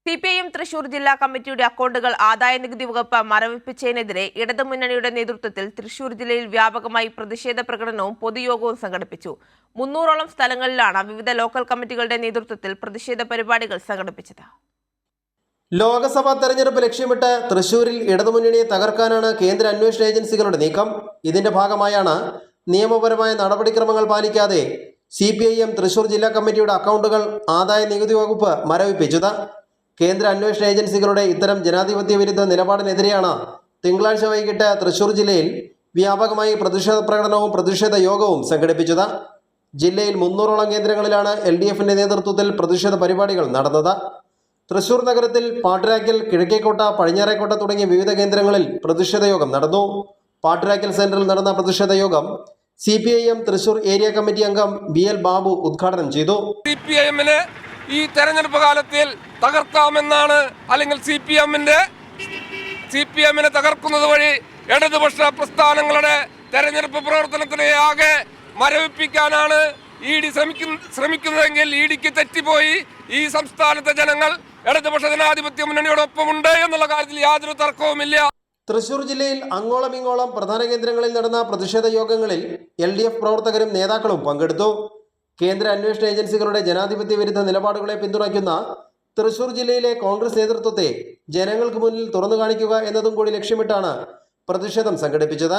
CPIM Thrissur ജില്ലാ കമ്മിറ്റിയുടെ അക്കൗണ്ടുകൾ ആദായനികുതി വകുപ്പ് മരവിപ്പിച്ചതിനെതിരെ ഇടതുമുന്നണിയുടെ നേതൃത്വത്തിൽ തൃശൂർ ജില്ലയിൽ വ്യാപകമായി പ്രതിഷേധ പ്രകടനവും പൊതുയോഗവും സംഘടിപ്പിച്ചു. 300ഓളം സ്ഥലങ്ങളിലാണ് വിവിധ ലോക്കൽ കമ്മിറ്റികളുടെ നേതൃത്വത്തിൽ പ്രതിഷേധ പരിപാടികൾ സംഘടിപ്പിച്ചത്. ലോക്സഭാ തെരഞ്ഞെടുപ്പ് ലക്ഷ്യമിട്ട് തൃശൂരിൽ ഇടതുമുന്നണിയെ തകർക്കാനാണ് കേന്ദ്ര അന്വേഷണ ഏജൻസികളുടെ നീക്കം. ഇതിന്റെ ഭാഗമായാണ് നിയമപരമായ നടപടിക്രമങ്ങൾ പാലിക്കാതെ CPIM തൃശൂർ ജില്ലാ കമ്മിറ്റിയുടെ അക്കൗണ്ടുകൾ ആദായ നികുതി വകുപ്പ് മരവിപ്പിച്ചത്. കേന്ദ്ര അന്വേഷണ ഏജൻസികളുടെ ഇത്തരം ജനാധിപത്യ വിരുദ്ധ നിലപാടിനെതിരെയാണ് തിങ്കളാഴ്ച വൈകിട്ട് തൃശൂർ ജില്ലയിൽ വ്യാപകമായി പ്രതിഷേധ പ്രകടനവും പ്രതിഷേധ യോഗവും സംഘടിപ്പിച്ചത്. ജില്ലയിൽ 300ഓളം കേന്ദ്രങ്ങളിലാണ് LDFന്റെ നേതൃത്വത്തിൽ പ്രതിഷേധ പരിപാടികൾ നടന്നത്. തൃശൂർ നഗരത്തിൽ പാട്ടുരാക്കൽ, കിഴക്കേക്കോട്ട, പടിഞ്ഞാറേക്കോട്ട തുടങ്ങിയ വിവിധ കേന്ദ്രങ്ങളിൽ പ്രതിഷേധ യോഗം നടന്നു. പാട്ടുരാക്കൽ സെന്ററിൽ നടന്ന പ്രതിഷേധ യോഗം CPIM തൃശൂർ ഏരിയ കമ്മിറ്റി അംഗം BL ബാബു ഉദ്ഘാടനം ചെയ്തു. CPIMനെ ഈ തെരഞ്ഞെടുപ്പ് കാലത്തിൽ തകർക്കാമെന്നാണ്, അല്ലെങ്കിൽ CPIMനെ തകർക്കുന്നത് വഴി ഇടതുപക്ഷ പ്രസ്ഥാനങ്ങളുടെ തെരഞ്ഞെടുപ്പ് പ്രവർത്തനത്തിനെ ആകെ മരവിപ്പിക്കാനാണ് ED ശ്രമിക്കുന്നതെങ്കിൽ EDക്ക് തെറ്റിപ്പോയി. ഈ സംസ്ഥാനത്തെ ജനങ്ങൾ ഇടതുപക്ഷ ജനാധിപത്യ മുന്നണിയോടൊപ്പമുണ്ട് എന്നുള്ള കാര്യത്തിൽ യാതൊരു തർക്കവുമില്ല. തൃശൂർ ജില്ലയിൽ അങ്ങോളം ഇങ്ങോളം പ്രധാന കേന്ദ്രങ്ങളിൽ നടന്ന പ്രതിഷേധ യോഗങ്ങളിൽ LDF പ്രവർത്തകരും നേതാക്കളും പങ്കെടുത്തു. കേന്ദ്ര അന്വേഷണ ഏജൻസികളുടെ ജനാധിപത്യ വിരുദ്ധ നിലപാടുകളെ പിന്തുണയ്ക്കുന്ന തൃശൂർ ജില്ലയിലെ കോൺഗ്രസ് നേതൃത്വത്തെ ജനങ്ങൾക്ക് മുന്നിൽ തുറന്നു കാണിക്കുക എന്നതും കൂടി ലക്ഷ്യമിട്ടാണ് പ്രതിഷേധം സംഘടിപ്പിച്ചത്.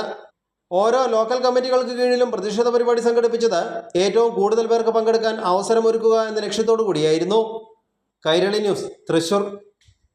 ഓരോ ലോക്കൽ കമ്മിറ്റികൾക്ക് കീഴിലും പ്രതിഷേധ പരിപാടി സംഘടിപ്പിച്ചത് ഏറ്റവും കൂടുതൽ പേർക്ക് പങ്കെടുക്കാൻ അവസരമൊരുക്കുക എന്ന ലക്ഷ്യത്തോടു കൂടിയായിരുന്നു. കൈരളി ന്യൂസ്, തൃശൂർ.